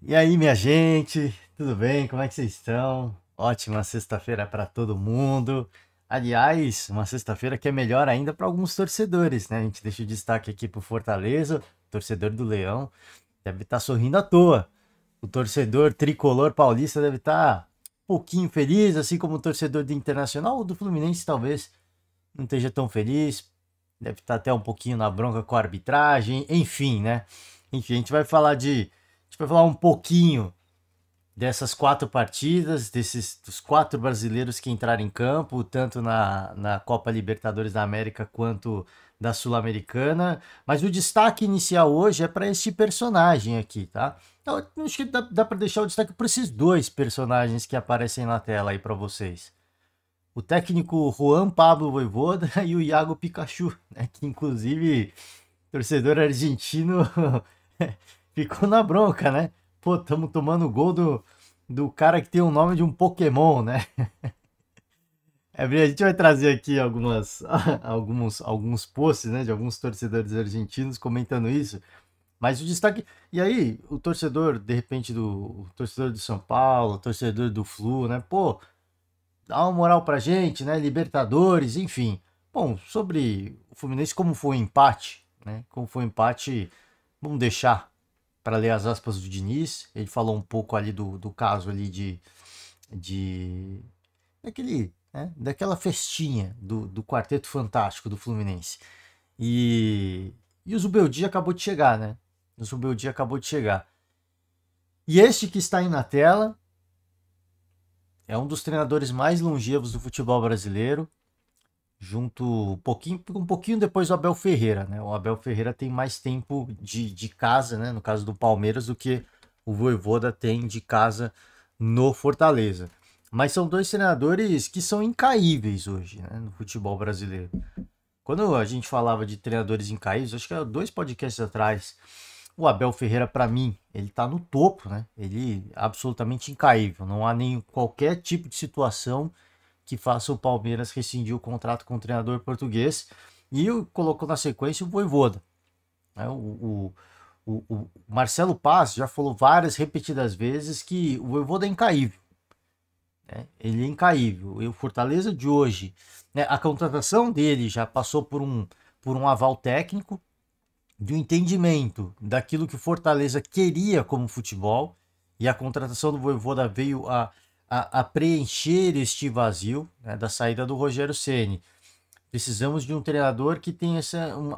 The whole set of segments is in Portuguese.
E aí, minha gente, tudo bem? Como é que vocês estão? Ótima sexta-feira para todo mundo. Aliás, uma sexta-feira que é melhor ainda para alguns torcedores, né? A gente deixa o destaque aqui pro Fortaleza, torcedor do Leão, deve estar sorrindo à toa. O torcedor tricolor paulista deve estar um pouquinho feliz, assim como o torcedor do Internacional ou do Fluminense, talvez não esteja tão feliz. Deve estar até um pouquinho na bronca com a arbitragem, enfim, né? Enfim, a gente vai falar um pouquinho dessas quatro partidas, dos quatro brasileiros que entraram em campo, tanto na Copa Libertadores da América quanto da Sul-Americana. Mas o destaque inicial hoje é para este personagem aqui, tá? Então, acho que dá para deixar o destaque para esses dois personagens que aparecem na tela aí para vocês. O técnico Juan Pablo Vojvoda e o Iago Pikachu, né? Que inclusive torcedor argentino ficou na bronca, né? Pô, estamos tomando gol do cara que tem o nome de um Pokémon, né? A gente vai trazer aqui alguns posts, né, de alguns torcedores argentinos comentando isso. Mas o destaque. E aí, o torcedor, de repente, o torcedor do São Paulo, o torcedor do Flu, né? Pô, dá uma moral pra gente, né? Libertadores, enfim. Bom, sobre o Fluminense, como foi o empate, né? Como foi o empate, vamos deixar para ler as aspas do Diniz. Ele falou um pouco ali do caso ali de daquela festinha do Quarteto Fantástico do Fluminense. E o Zubeldia acabou de chegar, né? O Zubeldia acabou de chegar. E este que está aí na tela é um dos treinadores mais longevos do futebol brasileiro, junto um pouquinho depois do Abel Ferreira, né? O Abel Ferreira tem mais tempo de casa, né? No caso do Palmeiras, do que o Vojvoda tem de casa no Fortaleza. Mas são dois treinadores que são incaíveis hoje, né? No futebol brasileiro. Quando a gente falava de treinadores incaíveis, acho que era dois podcasts atrás, o Abel Ferreira, para mim, ele tá no topo, né? Ele é absolutamente incaível. Não há nem qualquer tipo de situação que faça o Palmeiras rescindir o contrato com o treinador português. E colocou na sequência o Vojvoda, né? O Marcelo Paz já falou várias repetidas vezes que o Vojvoda é incaível, né? Ele é incaível. E o Fortaleza de hoje, né? A contratação dele já passou por um aval técnico, de um entendimento daquilo que o Fortaleza queria como futebol, e a contratação do Vojvoda veio a preencher este vazio, né, da saída do Rogério Ceni. Precisamos de um treinador que tenha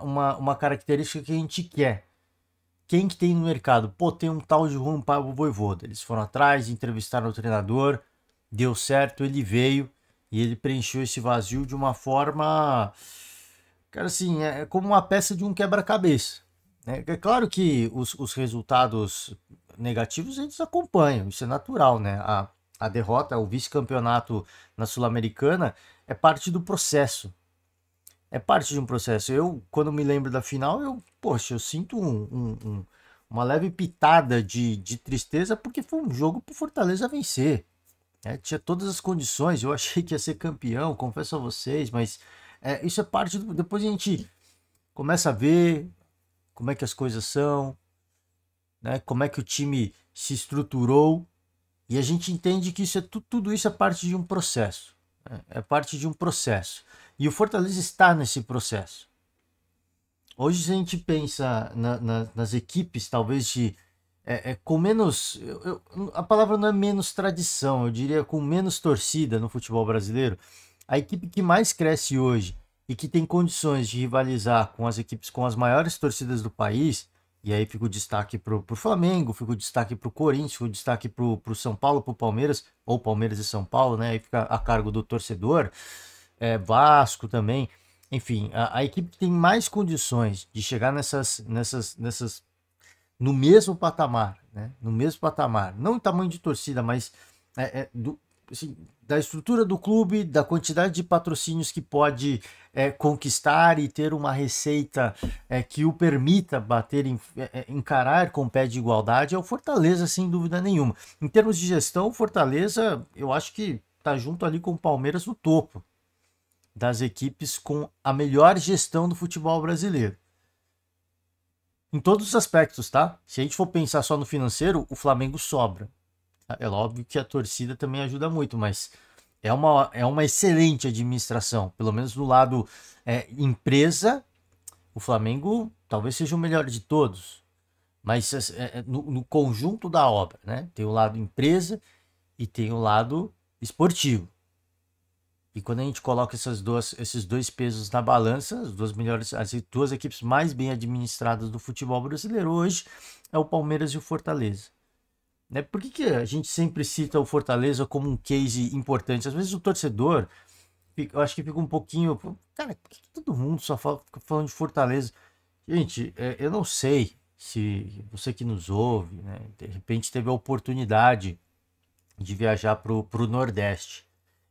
uma característica que a gente quer. Quem que tem no mercado? Pô, tem um tal de Juan Pablo Vojvoda. Eles foram atrás, entrevistaram o treinador, deu certo, ele veio e ele preencheu esse vazio de uma forma, cara, assim, é como uma peça de um quebra-cabeça, né? É claro que os resultados negativos eles acompanham, isso é natural, né? A derrota, o vice-campeonato na Sul-Americana é parte do processo. É parte de um processo. Eu, quando me lembro da final, poxa, eu sinto uma leve pitada de tristeza porque foi um jogo pro Fortaleza vencer, né? Tinha todas as condições, eu achei que ia ser campeão, confesso a vocês, mas isso é parte do. Depois a gente começa a ver como é que as coisas são, né? Como é que o time se estruturou, e a gente entende que tudo isso é parte de um processo, né? É parte de um processo. E o Fortaleza está nesse processo. Hoje, se a gente pensa nas equipes, talvez com menos. A palavra não é menos tradição, eu diria com menos torcida no futebol brasileiro. A equipe que mais cresce hoje e que tem condições de rivalizar com as equipes com as maiores torcidas do país, e aí fica o destaque para o Flamengo, fica o destaque para o Corinthians, fica o destaque para o São Paulo, para o Palmeiras, ou Palmeiras e São Paulo, né? Aí fica a cargo do torcedor, Vasco também. Enfim, a equipe que tem mais condições de chegar nessas no mesmo patamar, né? No mesmo patamar, não em tamanho de torcida, mas assim, da estrutura do clube, da quantidade de patrocínios que pode conquistar e ter uma receita que o permita encarar com o pé de igualdade é o Fortaleza, sem dúvida nenhuma. Em termos de gestão, o Fortaleza, eu acho que está junto ali com o Palmeiras no topo das equipes com a melhor gestão do futebol brasileiro. Em todos os aspectos, tá? Se a gente for pensar só no financeiro, o Flamengo sobra. É óbvio que a torcida também ajuda muito, mas é uma excelente administração. Pelo menos no lado empresa, o Flamengo talvez seja o melhor de todos. Mas no conjunto da obra, né? Tem o lado empresa e tem o lado esportivo. E quando a gente coloca esses dois pesos na balança, as duas equipes mais bem administradas do futebol brasileiro hoje é o Palmeiras e o Fortaleza. Né? Por que a gente sempre cita o Fortaleza como um case importante? Às vezes o torcedor, eu acho que fica um pouquinho. Cara, por que todo mundo só fica falando de Fortaleza? Gente, eu não sei se você que nos ouve, né, de repente teve a oportunidade de viajar pro Nordeste.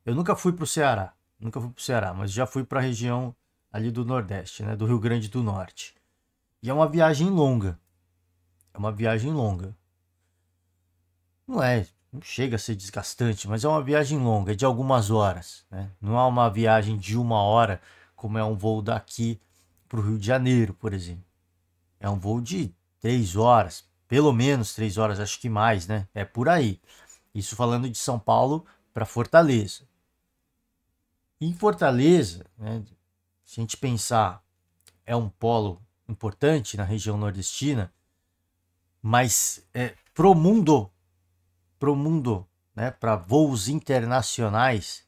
Eu nunca fui pro Ceará, nunca fui pro Ceará, mas já fui para a região ali do Nordeste, né, do Rio Grande do Norte. E é uma viagem longa. É uma viagem longa. Não chega a ser desgastante, mas é uma viagem longa, é de algumas horas, né? Não é uma viagem de 1 hora, como é um voo daqui para o Rio de Janeiro, por exemplo. É um voo de 3 horas, pelo menos 3 horas, acho que mais, né? É por aí. Isso falando de São Paulo para Fortaleza. Em Fortaleza, né, se a gente pensar, é um polo importante na região nordestina, mas pro mundo, né, para voos internacionais,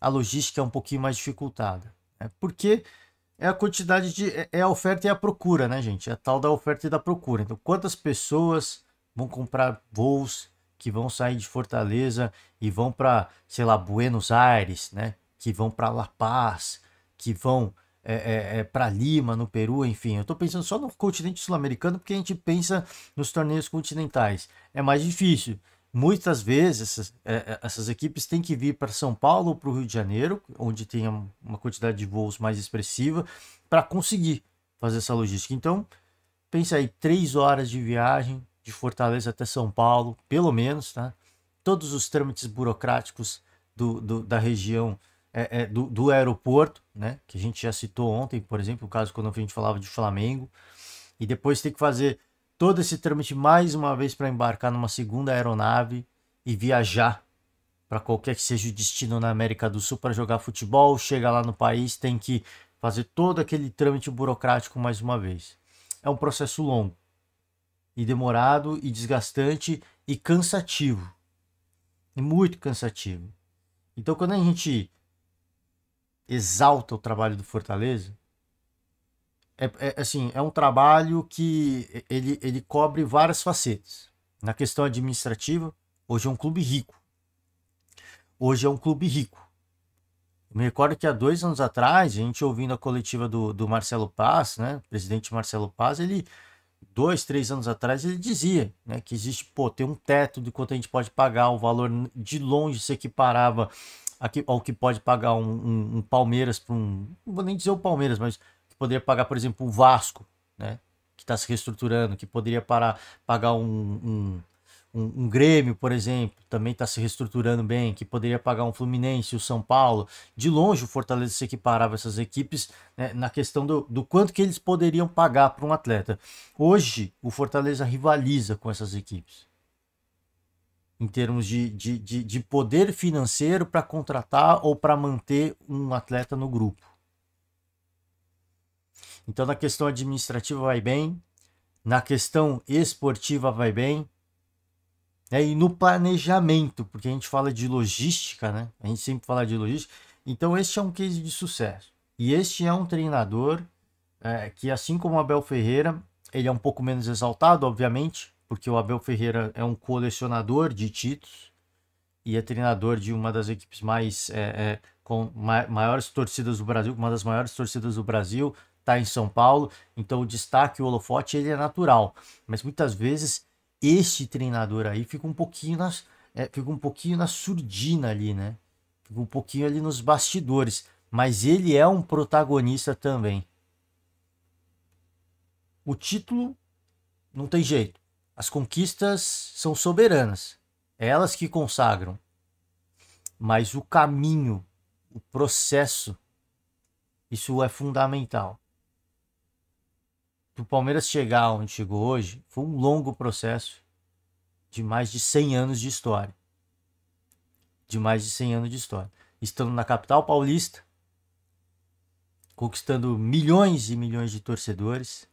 a logística é um pouquinho mais dificultada, né? Porque é a quantidade é a oferta e a procura, né, gente? É a tal da oferta e da procura. Então, quantas pessoas vão comprar voos que vão sair de Fortaleza e vão para, sei lá, Buenos Aires, né? Que vão para La Paz, que vão para Lima, no Peru, enfim. Eu estou pensando só no continente sul-americano porque a gente pensa nos torneios continentais. É mais difícil. Muitas vezes essas equipes têm que vir para São Paulo ou para o Rio de Janeiro, onde tem uma quantidade de voos mais expressiva, para conseguir fazer essa logística. Então, pensa aí, 3 horas de viagem de Fortaleza até São Paulo, pelo menos, tá? Todos os trâmites burocráticos da região do aeroporto, né? Que a gente já citou ontem, por exemplo, o caso quando a gente falava de Flamengo. E depois tem que fazer todo esse trâmite mais uma vez para embarcar numa segunda aeronave e viajar para qualquer que seja o destino na América do Sul para jogar futebol. Chega lá no país, tem que fazer todo aquele trâmite burocrático mais uma vez. É um processo longo e demorado e desgastante e cansativo. E muito cansativo. Então, quando a gente exalta o trabalho do Fortaleza, assim, é um trabalho que ele cobre várias facetas. Na questão administrativa, hoje é um clube rico. Hoje é um clube rico. Eu me recordo que há 2 anos atrás, a gente ouvindo a coletiva do Marcelo Paz, né, presidente Marcelo Paz, ele, 2, 3 anos atrás, ele dizia, né, que existe, tem um teto de quanto a gente pode pagar, o valor de longe se equiparava ao que pode pagar um Palmeiras para um. Não vou nem dizer o Palmeiras, mas que poderia pagar, por exemplo, o Vasco, né? Que está se reestruturando, que poderia pagar um Grêmio, por exemplo, também está se reestruturando bem, que poderia pagar um Fluminense, o São Paulo. De longe, o Fortaleza se equiparava a essas equipes, né, na questão do quanto que eles poderiam pagar para um atleta. Hoje, o Fortaleza rivaliza com essas equipes em termos de poder financeiro para contratar ou para manter um atleta no grupo. Então, na questão administrativa vai bem, na questão esportiva vai bem, né? E no planejamento, porque a gente fala de logística, né? A gente sempre fala de logística. Então, este é um case de sucesso. E este é um treinador que, assim como o Abel Ferreira, ele é um pouco menos exaltado, obviamente, porque o Abel Ferreira é um colecionador de títulos e é treinador de uma das equipes com maiores torcidas do Brasil, uma das maiores torcidas do Brasil, está em São Paulo, então o destaque, o holofote, ele é natural, mas muitas vezes este treinador aí fica um pouquinho na surdina ali, né? Fica um pouquinho ali nos bastidores, mas ele é um protagonista também. O título não tem jeito. As conquistas são soberanas. É elas que consagram. Mas o caminho, o processo, isso é fundamental. o Palmeiras chegar onde chegou hoje foi um longo processo de mais de 100 anos de história. De mais de 100 anos de história. Estando na capital paulista, conquistando milhões e milhões de torcedores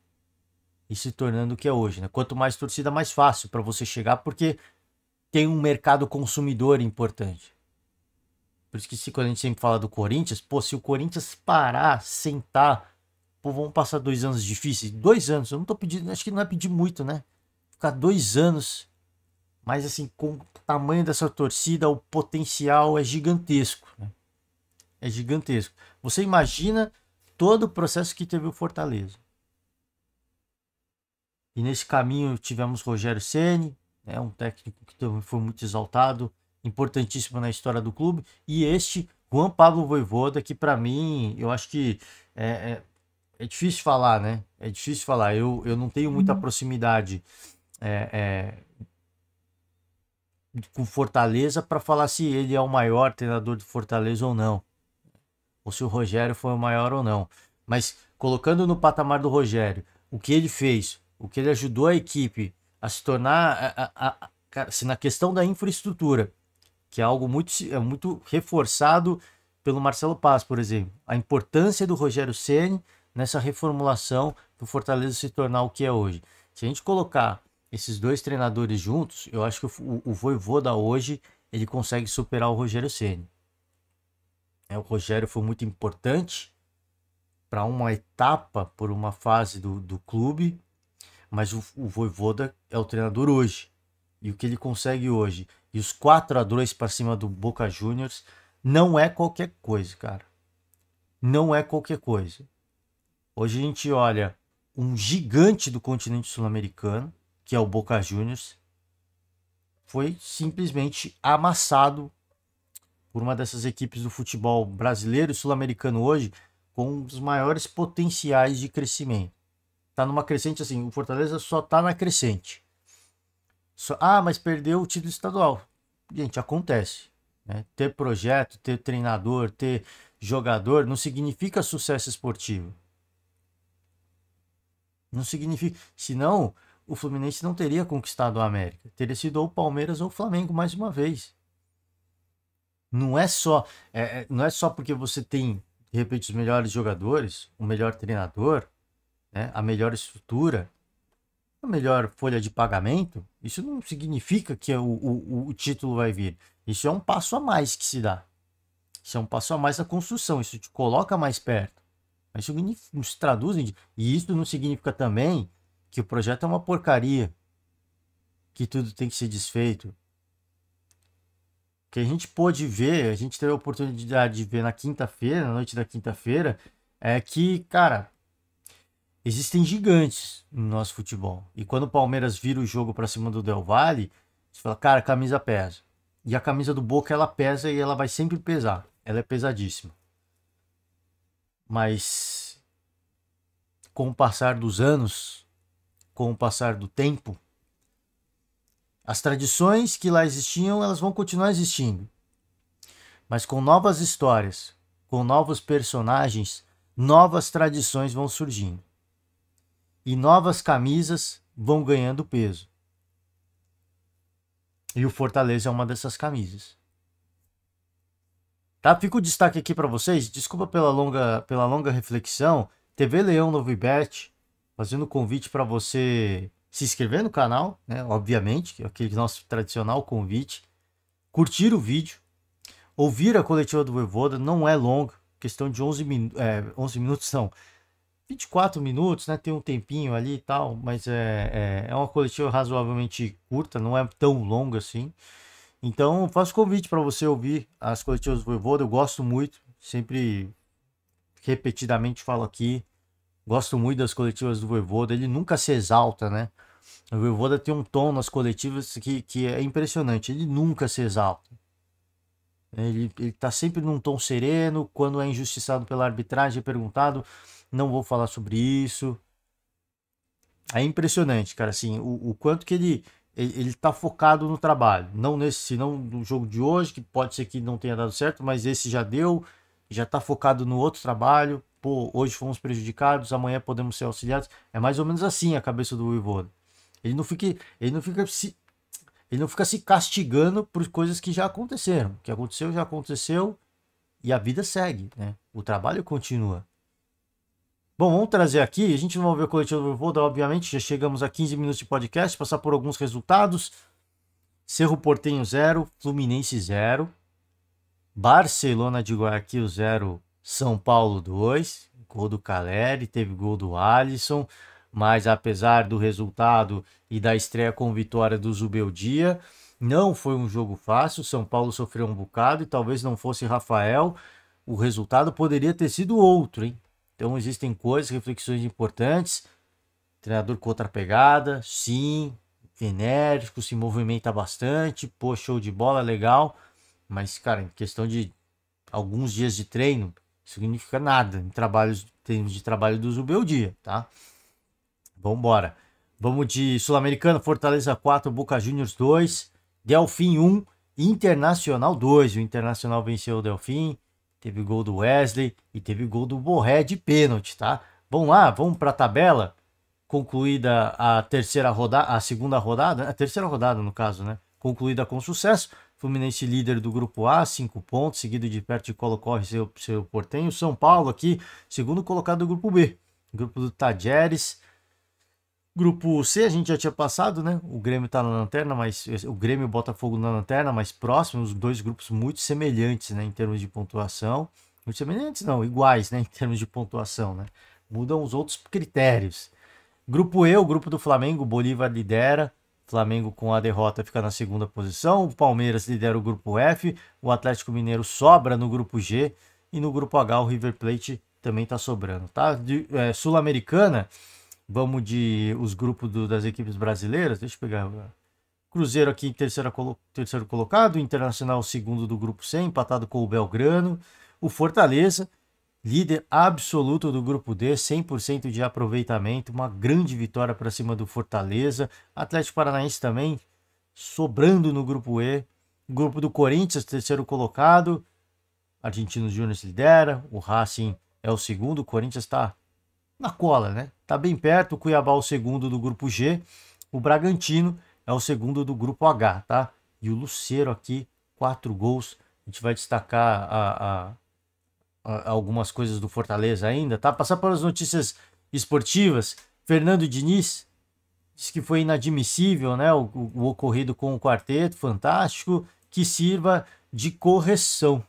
e se tornando o que é hoje, né? Quanto mais torcida, mais fácil para você chegar, porque tem um mercado consumidor importante. Por isso que quando a gente sempre fala do Corinthians, pô, se o Corinthians parar, sentar, pô, vamos passar 2 anos difíceis. 2 anos, eu não tô pedindo, acho que não é pedir muito, né? Ficar 2 anos, mas assim, com o tamanho dessa torcida, o potencial é gigantesco, né? É gigantesco. Você imagina todo o processo que teve o Fortaleza. E nesse caminho tivemos Rogério Ceni, né, um técnico que também foi muito exaltado, importantíssimo na história do clube, e este Juan Pablo Vojvoda, que para mim, eu acho que é difícil falar, né? É difícil falar. Eu não tenho muita proximidade com Fortaleza para falar se ele é o maior treinador do Fortaleza ou não, ou se o Rogério foi o maior ou não. Mas colocando no patamar do Rogério, o que ele fez, o que ele ajudou a equipe a se tornar, se na questão da infraestrutura, que é algo muito reforçado pelo Marcelo Paz, por exemplo, a importância do Rogério Ceni nessa reformulação do Fortaleza se tornar o que é hoje. Se a gente colocar esses dois treinadores juntos, eu acho que o Vojvoda hoje ele consegue superar o Rogério Ceni. O Rogério foi muito importante para uma etapa, por uma fase do clube, mas o Vojvoda é o treinador hoje. E o que ele consegue hoje, e os 4-2 para cima do Boca Juniors, não é qualquer coisa, cara. Não é qualquer coisa. Hoje a gente olha um gigante do continente sul-americano, que é o Boca Juniors, foi simplesmente amassado por uma dessas equipes do futebol brasileiro e sul-americano hoje, com os maiores potenciais de crescimento. Tá numa crescente assim, o Fortaleza só tá na crescente. Mas perdeu o título estadual. Gente, acontece. Né? Ter projeto, ter treinador, ter jogador não significa sucesso esportivo. Não significa. Senão, o Fluminense não teria conquistado a América. Teria sido ou o Palmeiras ou o Flamengo mais uma vez. Não é só, não é só porque você tem, de repente, os melhores jogadores, o melhor treinador, né, a melhor estrutura, a melhor folha de pagamento. Isso não significa que o título vai vir. Isso é um passo a mais que se dá. Isso é um passo a mais na construção. Isso te coloca mais perto. Mas isso não se traduz em... E isso não significa também que o projeto é uma porcaria. Que tudo tem que ser desfeito. O que a gente pôde ver, a gente teve a oportunidade de ver na quinta-feira, na noite da quinta-feira, é que, cara, existem gigantes no nosso futebol. E quando o Palmeiras vira o jogo para cima do Del Valle, você fala, cara, a camisa pesa. E a camisa do Boca, ela pesa e ela vai sempre pesar. Ela é pesadíssima. Mas com o passar dos anos, com o passar do tempo, as tradições que lá existiam, elas vão continuar existindo. Mas com novas histórias, com novos personagens, novas tradições vão surgindo. E novas camisas vão ganhando peso. E o Fortaleza é uma dessas camisas. Tá? Fica o destaque aqui para vocês. Desculpa pela longa reflexão. TV Leão Novibet, fazendo convite para você se inscrever no canal, né? Obviamente, que é aquele nosso tradicional convite. Curtir o vídeo. Ouvir a coletiva do Vojvoda, não é longa. Questão de 11 minutos, são 24 minutos, né? Tem um tempinho ali e tal, mas é uma coletiva razoavelmente curta, não é tão longa assim. Então, faço convite para você ouvir as coletivas do Vojvoda. Eu gosto muito, sempre repetidamente falo aqui. Gosto muito das coletivas do Vojvoda. Ele nunca se exalta, né? O Vojvoda tem um tom nas coletivas que é impressionante. Ele nunca se exalta. Ele tá sempre num tom sereno. Quando é injustiçado pela arbitragem, é perguntado, não vou falar sobre isso. É impressionante, cara, assim, o quanto que ele tá focado no trabalho. Não no jogo de hoje, que pode ser que não tenha dado certo, mas esse já deu, já tá focado no outro trabalho, pô, hoje fomos prejudicados, amanhã podemos ser auxiliados. É mais ou menos assim a cabeça do Voivoda. Ele não fica, ele não fica se, ele não fica se castigando por coisas que já aconteceram. O que aconteceu já aconteceu e a vida segue, né? O trabalho continua. Bom, vamos trazer aqui, a gente não vai ver o coletivo do Voivoda, obviamente, já chegamos a 15 minutos de podcast, passar por alguns resultados. Cerro Porteño 0, Fluminense 0, Barcelona de Guayaquil 0, São Paulo 2, gol do Caleri, teve gol do Alisson, mas apesar do resultado e da estreia com vitória do Zubeldia, não foi um jogo fácil, São Paulo sofreu um bocado e talvez não fosse Rafael, o resultado poderia ter sido outro, hein? Então existem coisas, reflexões importantes, treinador com outra pegada, sim, enérgico, se movimenta bastante, pô, show de bola, legal, mas, cara, em questão de alguns dias de treino, isso significa nada em termos de trabalho do Zubeldia, tá? Vambora. Vamos de Sul-Americana, Fortaleza 4, Boca Juniors 2, Delfim 1, Internacional 2. O Internacional venceu o Delfim, teve gol do Wesley e teve gol do Borré de pênalti, tá? Vamos lá, vamos para a tabela. Concluída a terceira rodada, a segunda rodada, a terceira rodada no caso, né? Concluída com sucesso. Fluminense líder do grupo A, 5 pontos, seguido de perto de Colo-Colo e seu Porteño. São Paulo aqui, segundo colocado do grupo B. Grupo do Tajeres. Grupo C a gente já tinha passado, né? O Grêmio tá na lanterna, mas o Grêmio e o Botafogo na lanterna, mais próximos, os dois grupos muito semelhantes, né, em termos de pontuação. Muito semelhantes não, iguais, né, em termos de pontuação, né? Mudam os outros critérios. Grupo E, o grupo do Flamengo, Bolívar lidera. Flamengo com a derrota fica na segunda posição. O Palmeiras lidera o grupo F. O Atlético Mineiro sobra no grupo G. E no grupo H o River Plate também está sobrando, tá? Sul-Americana, vamos de os grupos das equipes brasileiras. Deixa eu pegar. Cruzeiro aqui em terceiro colocado. Internacional segundo do grupo C, empatado com o Belgrano. O Fortaleza, líder absoluto do grupo D, 100% de aproveitamento, uma grande vitória para cima do Fortaleza. Atlético Paranaense também sobrando no grupo E. Grupo do Corinthians, terceiro colocado. Argentinos Júnior lidera, o Racing é o segundo, o Corinthians está na cola, né? Tá bem perto, o Cuiabá o segundo do grupo G, o Bragantino é o segundo do grupo H, tá? E o Luceiro aqui, 4 gols. A gente vai destacar algumas coisas do Fortaleza ainda, tá? Passar pelas notícias esportivas. Fernando Diniz diz que foi inadmissível, né, o ocorrido com o quarteto, fantástico, que sirva de correção.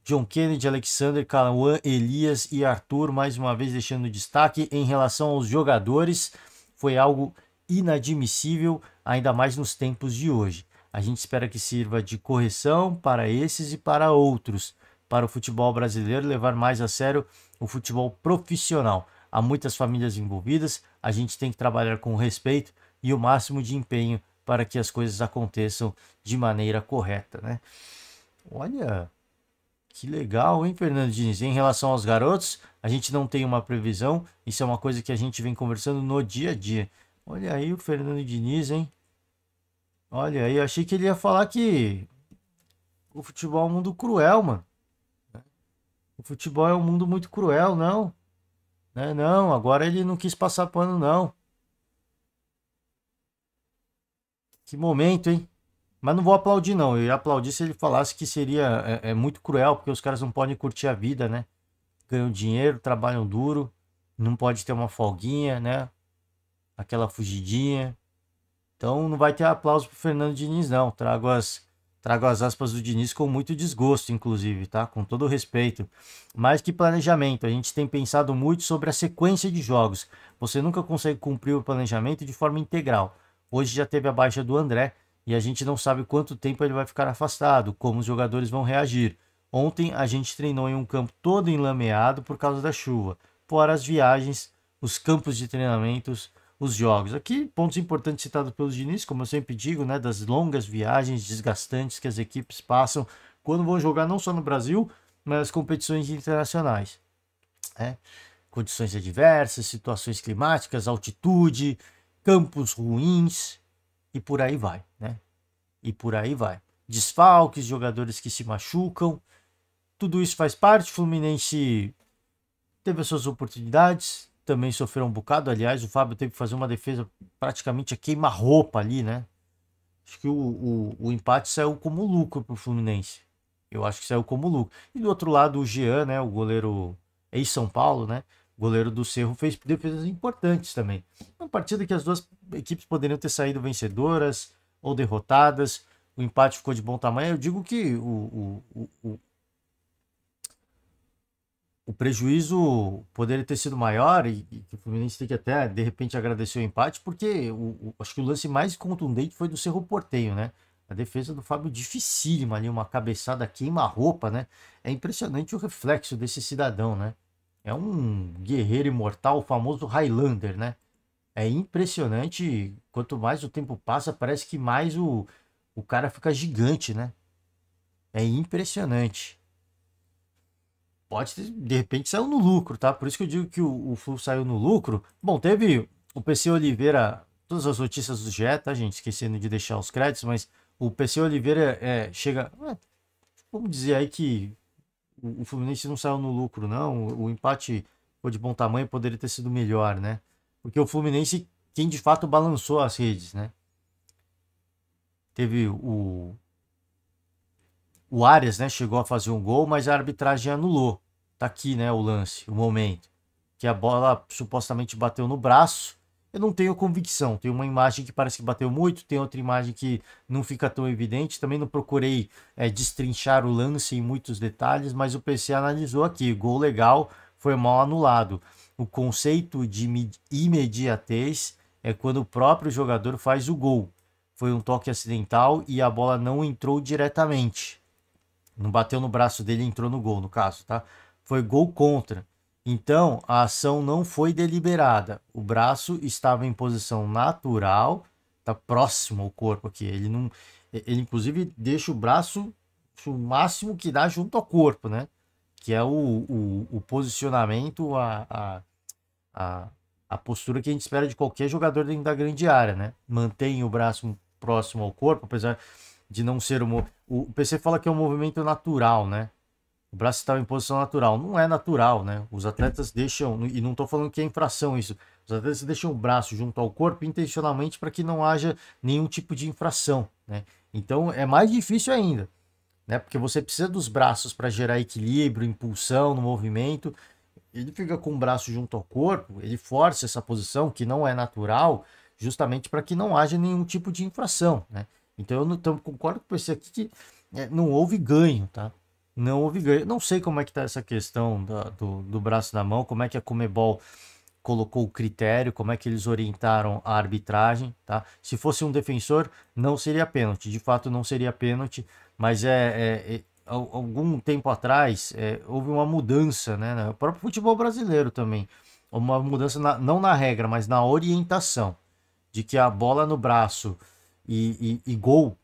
John Kennedy, Alexander, Cauã, Elias e Arthur, mais uma vez deixando destaque em relação aos jogadores, foi algo inadmissível, ainda mais nos tempos de hoje. A gente espera que sirva de correção para esses e para outros, para o futebol brasileiro levar mais a sério o futebol profissional. Há muitas famílias envolvidas, a gente tem que trabalhar com respeito e o máximo de empenho para que as coisas aconteçam de maneira correta, né? Olha, que legal, hein, Fernando Diniz? Em relação aos garotos, a gente não tem uma previsão, isso é uma coisa que a gente vem conversando no dia a dia. Olha aí o Fernando Diniz, hein? Olha aí, eu achei que ele ia falar que o futebol é um mundo cruel, mano. O futebol é um mundo muito cruel, não. Né? Não, agora ele não quis passar pano, não. Que momento, hein? Mas não vou aplaudir, não. Eu ia aplaudir se ele falasse que seria muito cruel, porque os caras não podem curtir a vida, né? Ganham dinheiro, trabalham duro, não pode ter uma folguinha, né? Aquela fugidinha. Então não vai ter aplauso pro Fernando Diniz, não. Trago as aspas do Diniz com muito desgosto, inclusive, tá? Com todo respeito. Mais que planejamento, a gente tem pensado muito sobre a sequência de jogos. Você nunca consegue cumprir o planejamento de forma integral. Hoje já teve a baixa do André e a gente não sabe quanto tempo ele vai ficar afastado, como os jogadores vão reagir. Ontem a gente treinou em um campo todo enlameado por causa da chuva. Fora as viagens, os campos de treinamentos, os jogos. Aqui, pontos importantes citados pelos Diniz, como eu sempre digo, né, das longas viagens desgastantes que as equipes passam quando vão jogar não só no Brasil, mas nas competições internacionais. Né? Condições adversas, situações climáticas, altitude, campos ruins e por aí vai, né? E por aí vai. Desfalques, jogadores que se machucam. tudo isso faz parte. O Fluminense teve as suas oportunidades, também sofreu um bocado. Aliás, o Fábio teve que fazer uma defesa praticamente a queima-roupa ali, né? Acho que o empate saiu como lucro pro Fluminense. Eu acho que saiu como lucro. E do outro lado, o Jean, né? O goleiro ex-São Paulo, né? O goleiro do Cerro fez defesas importantes também. Uma partida que as duas equipes poderiam ter saído vencedoras ou derrotadas. O empate ficou de bom tamanho. Eu digo que o prejuízo poderia ter sido maior e que o Fluminense tem que até, de repente, agradecer o empate, porque acho que o lance mais contundente foi do Cerro Porteño, né? A defesa do Fábio dificílima ali, uma cabeçada queima-roupa, né? É impressionante o reflexo desse cidadão, né? É um guerreiro imortal, o famoso Highlander, né? É impressionante, quanto mais o tempo passa, parece que mais o cara fica gigante, né? É impressionante. Pode ter, de repente saiu no lucro, tá? Por isso que eu digo que o Flu saiu no lucro. Bom, teve o PC Oliveira, todas as notícias do GE, tá, gente? Esquecendo de deixar os créditos, mas o PC Oliveira chega. Vamos dizer aí que o Fluminense não saiu no lucro, não. O empate foi de bom tamanho, poderia ter sido melhor, né? Porque o Fluminense, quem de fato balançou as redes, né? Teve o Arias, né, chegou a fazer um gol, mas a arbitragem anulou. Tá aqui, né, o lance, o momento. Que a bola supostamente bateu no braço. Eu não tenho convicção. Tem uma imagem que parece que bateu muito, tem outra imagem que não fica tão evidente. Também não procurei destrinchar o lance em muitos detalhes, mas o PC analisou aqui. Gol legal, foi mal anulado. O conceito de imediatez é quando o próprio jogador faz o gol. Foi um toque acidental e a bola não entrou diretamente. Não bateu no braço dele e entrou no gol, no caso, tá? Foi gol contra. Então, a ação não foi deliberada. O braço estava em posição natural, tá próximo ao corpo aqui. Ele não, ele inclusive deixa o braço o máximo que dá junto ao corpo, né? Que é o posicionamento, a, a postura que a gente espera de qualquer jogador dentro da grande área, né? Mantém o braço próximo ao corpo, apesar de não ser o PC fala que é um movimento natural, né? O braço estava em posição natural. Não é natural, né? Os atletas deixam, e não estou falando que é infração isso, os atletas deixam o braço junto ao corpo intencionalmente para que não haja nenhum tipo de infração, né? Então é mais difícil ainda, né? Porque você precisa dos braços para gerar equilíbrio, impulsão no movimento. Ele fica com o braço junto ao corpo, ele força essa posição que não é natural, justamente para que não haja nenhum tipo de infração, né? Então eu não, então, concordo com você aqui que não houve ganho, tá? Não houve ganho. Não sei como é que tá essa questão do braço na mão, como é que a Conmebol colocou o critério, como é que eles orientaram a arbitragem, tá? Se fosse um defensor, não seria pênalti. De fato, não seria pênalti, mas algum tempo atrás houve uma mudança, né? No próprio futebol brasileiro também. Uma mudança, não na regra, mas na orientação. De que a bola no braço e gol,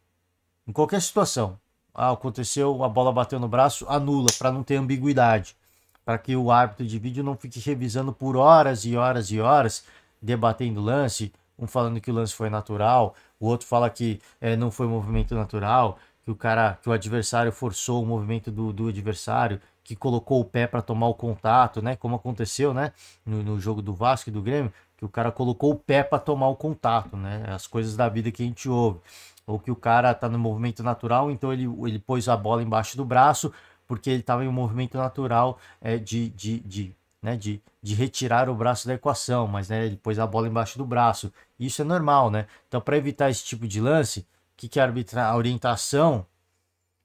em qualquer situação. Aconteceu, a bola bateu no braço, anula, para não ter ambiguidade. Para que o árbitro de vídeo não fique revisando por horas e horas e horas, debatendo o lance, um falando que o lance foi natural, o outro fala que não foi movimento natural, que o adversário forçou o movimento do adversário, que colocou o pé para tomar o contato, né? Como aconteceu, né? No jogo do Vasco e do Grêmio, que o cara colocou o pé para tomar o contato, né? As coisas da vida que a gente ouve. Ou que o cara tá no movimento natural, então ele pôs a bola embaixo do braço, porque ele estava em um movimento natural de retirar o braço da equação, mas né, ele pôs a bola embaixo do braço. Isso é normal, né? Então, para evitar esse tipo de lance, o que é a orientação?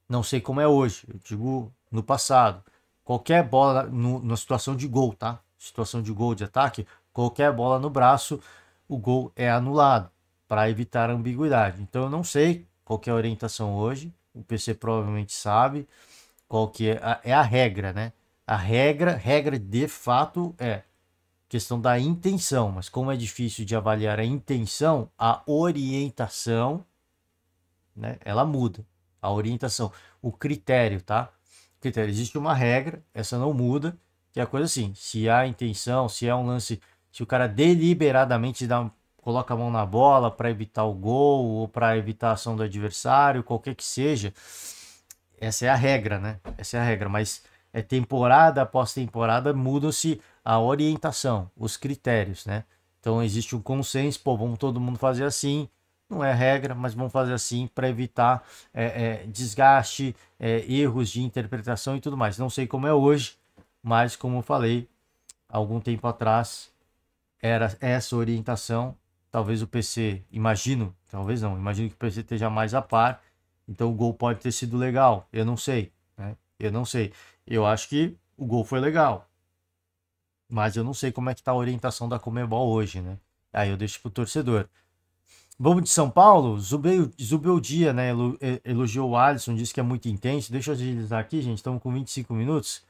Não sei como é hoje, eu digo no passado. Qualquer bola na situação de gol, tá? Situação de gol de ataque, qualquer bola no braço, o gol é anulado para evitar a ambiguidade. Então eu não sei qual que é a orientação hoje. O PC provavelmente sabe qual que é a regra, né? A regra de fato é questão da intenção, mas como é difícil de avaliar a intenção, a orientação, né, ela muda. A orientação, o critério, tá? Critério, existe uma regra, essa não muda, que é a coisa assim, se há intenção, se é um lance, se o cara deliberadamente coloca a mão na bola para evitar o gol ou para evitar a ação do adversário, qualquer que seja, essa é a regra, né? Essa é a regra, mas é temporada após temporada muda-se a orientação, os critérios, né? Então existe um consenso, pô, vamos todo mundo fazer assim, não é regra, mas vamos fazer assim para evitar desgaste, erros de interpretação e tudo mais. Não sei como é hoje, mas como eu falei, algum tempo atrás era essa orientação. Talvez o PC, imagino, talvez não, imagino que o PC esteja mais a par, então o gol pode ter sido legal, eu não sei, né? Eu não sei. Eu acho que o gol foi legal, mas eu não sei como é que tá a orientação da Conmebol hoje, né? Aí eu deixo pro torcedor. Vamos de São Paulo? Zubeldia, né? Elogiou o Alisson, disse que é muito intenso. Deixa eu agilizar aqui, gente. Estamos com 25 minutos.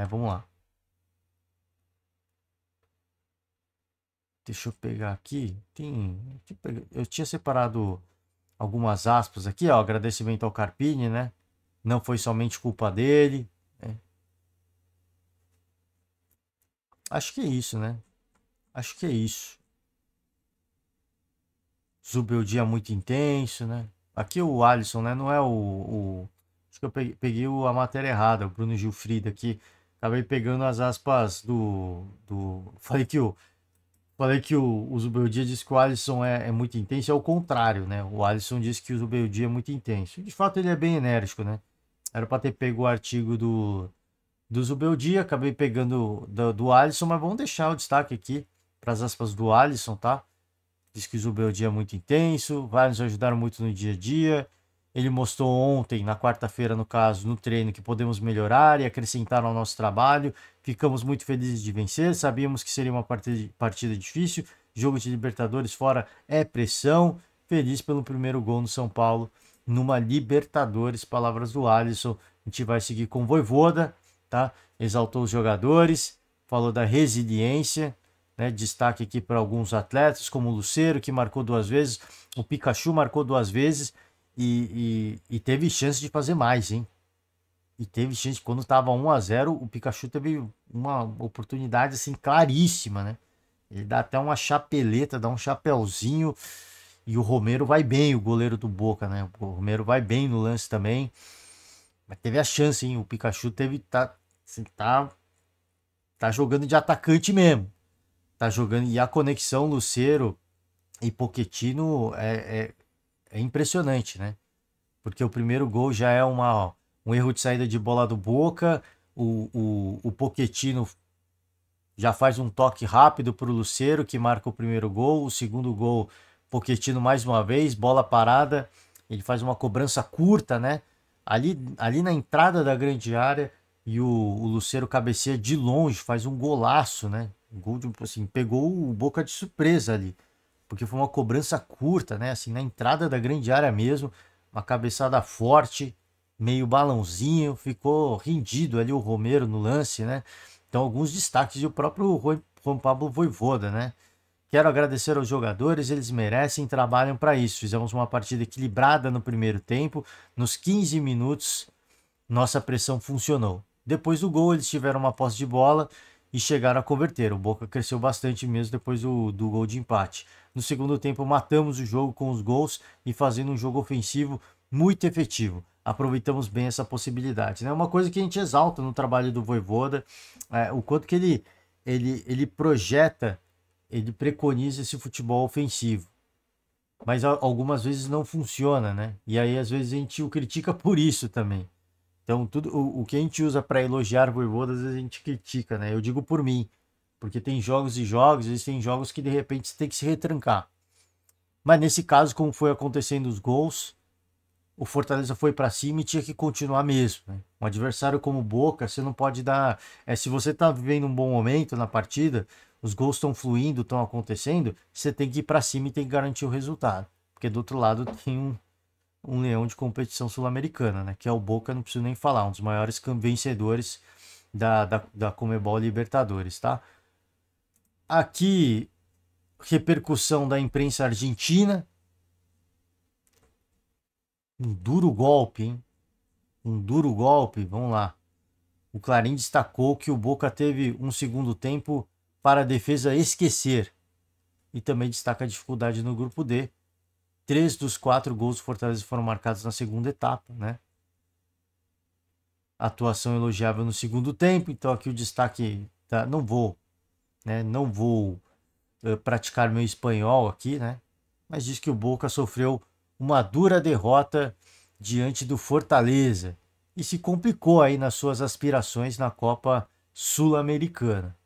Vamos lá. Deixa eu pegar aqui. Eu tinha separado algumas aspas aqui, ó. Agradecimento ao Carpini, né? Não foi somente culpa dele. Né? Acho que é isso, né? Acho que é isso. Zubeldia muito intenso, né? Aqui o Alisson, né? Não é acho que eu peguei a matéria errada, o Bruno Gilfrida aqui. Acabei pegando as aspas Falei que o Zubeldia disse que o Alisson é muito intenso, é o contrário, né? O Alisson disse que o Zubeldia é muito intenso. De fato, ele é bem enérgico, né? Era para ter pego o artigo do Zubeldia, acabei pegando do Alisson, mas vamos deixar o destaque aqui para as aspas do Alisson, tá? Diz que o Zubeldia é muito intenso, vai nos ajudar muito no dia a dia. Ele mostrou ontem, na quarta-feira, no caso, no treino, que podemos melhorar e acrescentar ao nosso trabalho. Ficamos muito felizes de vencer, sabíamos que seria uma partida difícil. Jogo de Libertadores fora é pressão. Feliz pelo primeiro gol no São Paulo, numa Libertadores. Palavras do Alisson. A gente vai seguir com o Vojvoda, tá? Exaltou os jogadores, falou da resiliência, né? Destaque aqui para alguns atletas, como o Lucero, que marcou 2 vezes, o Pikachu marcou 2 vezes e teve chance de fazer mais, hein? E teve chance, quando estava 1-0, o Pikachu teve uma oportunidade assim claríssima, né? Ele dá até uma chapeleta, dá um chapéuzinho e o Romero vai bem, o goleiro do Boca, né? O Romero vai bem no lance também. Mas teve a chance, hein? O Pikachu assim, tá jogando de atacante mesmo. Tá jogando e a conexão Lucero e Pochettino é impressionante, né? Porque o primeiro gol já é um erro de saída de bola do Boca, o Pochettino já faz um toque rápido para o Lucero, que marca o primeiro gol, o segundo gol, Pochettino mais uma vez, bola parada, ele faz uma cobrança curta, né? Ali na entrada da grande área, e o Lucero cabeceia de longe, faz um golaço, né? Um gol assim, pegou o Boca de surpresa ali, porque foi uma cobrança curta, né? Assim, na entrada da grande área mesmo, uma cabeçada forte, meio balãozinho, ficou rendido ali o Romero no lance, né? Então, alguns destaques e o próprio Juan Pablo Vojvoda, né? Quero agradecer aos jogadores, eles merecem, trabalham para isso. Fizemos uma partida equilibrada no primeiro tempo, nos 15 minutos nossa pressão funcionou. Depois do gol, eles tiveram uma posse de bola e chegaram a converter. O Boca cresceu bastante mesmo depois do gol de empate. No segundo tempo, matamos o jogo com os gols e fazendo um jogo ofensivo muito efetivo. Aproveitamos bem essa possibilidade. É, né? Uma coisa que a gente exalta no trabalho do Vojvoda, o quanto que ele projeta, ele preconiza esse futebol ofensivo. Mas algumas vezes não funciona, né? E aí às vezes a gente o critica por isso também. Então, tudo o que a gente usa para elogiar o Vojvoda, às vezes a gente critica, né? Eu digo por mim, porque tem jogos e jogos, existem jogos que de repente você tem que se retrancar. Mas nesse caso, como foi acontecendo os gols, o Fortaleza foi para cima e tinha que continuar mesmo, né? Um adversário como o Boca, você não pode dar. Se você tá vivendo um bom momento na partida, os gols estão fluindo, estão acontecendo, você tem que ir para cima e tem que garantir o resultado. Porque do outro lado tem um leão de competição sul-americana, né? Que é o Boca, não preciso nem falar, um dos maiores vencedores da Conmebol Libertadores, tá? Aqui, repercussão da imprensa argentina. Um duro golpe, hein? Um duro golpe, vamos lá. O Clarim destacou que o Boca teve um segundo tempo para a defesa esquecer. E também destaca a dificuldade no grupo D. 3 dos 4 gols do Fortaleza foram marcados na segunda etapa, né? atuação elogiável no segundo tempo. Então aqui o destaque, tá? Não vou praticar meu espanhol aqui, né? Mas diz que o Boca sofreu uma dura derrota diante do Fortaleza e se complicou aí nas suas aspirações na Copa Sul-Americana.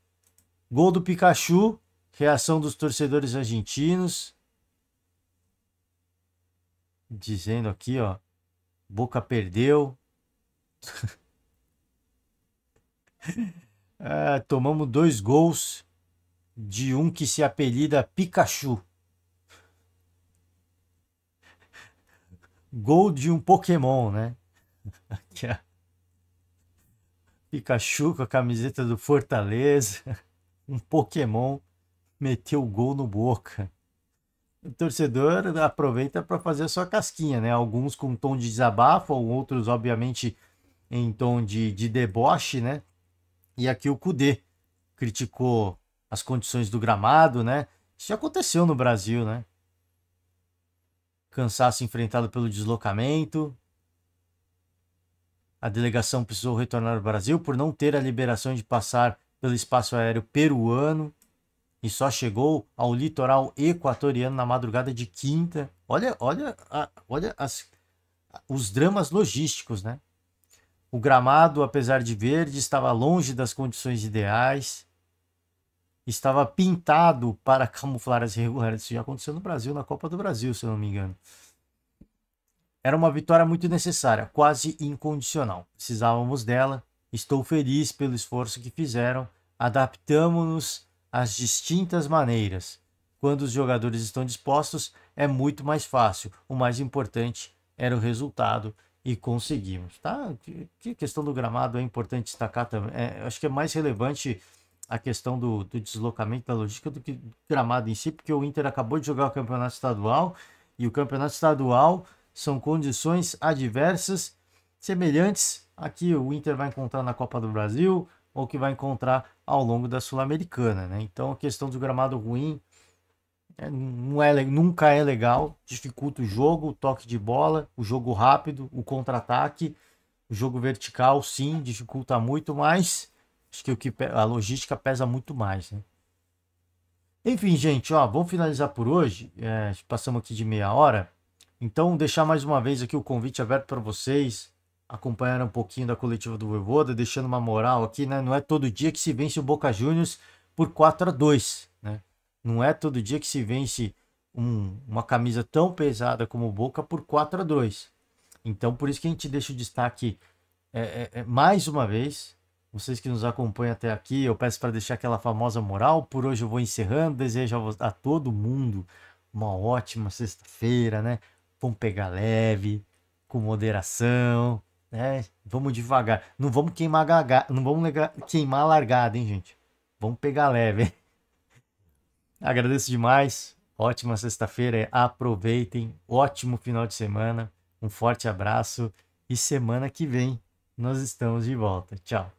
Gol do Pikachu, reação dos torcedores argentinos, dizendo aqui, ó, Boca perdeu. Tomamos 2 gols de um que se apellida Pikachu. Gol de um Pokémon, né? Aqui, ó. Pikachu com a camiseta do Fortaleza. Um Pokémon meteu o gol no Boca. O torcedor aproveita para fazer a sua casquinha, né? Alguns com tom de desabafo, outros, obviamente, em tom de deboche, né? E aqui o Kudê criticou as condições do gramado, né? Isso já aconteceu no Brasil, né? Cansaço enfrentado pelo deslocamento. A delegação precisou retornar ao Brasil por não ter a liberação de passar pelo espaço aéreo peruano e só chegou ao litoral equatoriano na madrugada de quinta. Olha os dramas logísticos, né? O gramado, apesar de verde, estava longe das condições ideais. Estava pintado para camuflar as irregularidades. Isso já aconteceu no Brasil, na Copa do Brasil, se eu não me engano. Era uma vitória muito necessária, quase incondicional. Precisávamos dela. Estou feliz pelo esforço que fizeram. Adaptamos-nos às distintas maneiras. Quando os jogadores estão dispostos, é muito mais fácil. O mais importante era o resultado e conseguimos. Tá? Que a questão do gramado é importante destacar também. Acho que é mais relevante a questão do deslocamento da logística do que o gramado em si, porque o Inter acabou de jogar o campeonato estadual e o campeonato estadual são condições adversas semelhantes a que o Inter vai encontrar na Copa do Brasil ou que vai encontrar ao longo da Sul-Americana, né? Então a questão do gramado ruim nunca é legal, dificulta o jogo, o toque de bola, o jogo rápido, o contra-ataque, o jogo vertical, sim, dificulta muito, mas acho que a logística pesa muito mais, né? Enfim, gente, ó, vamos finalizar por hoje. Passamos aqui de meia hora. Então, deixar mais uma vez aqui o convite aberto para vocês acompanhar um pouquinho da coletiva do Vojvoda, deixando uma moral aqui, né? Não é todo dia que se vence o Boca Juniors por 4-2, né? Não é todo dia que se vence uma camisa tão pesada como o Boca por 4-2. Então, por isso que a gente deixa o destaque mais uma vez. Vocês que nos acompanham até aqui, eu peço para deixar aquela famosa moral. Por hoje eu vou encerrando. Desejo a todo mundo uma ótima sexta-feira, né? Vamos pegar leve, com moderação, né? Vamos devagar. Não vamos queimar não vamos queimar a largada, hein, gente? Vamos pegar leve. Agradeço demais. Ótima sexta-feira. Aproveitem. Ótimo final de semana. Um forte abraço. E semana que vem nós estamos de volta. Tchau.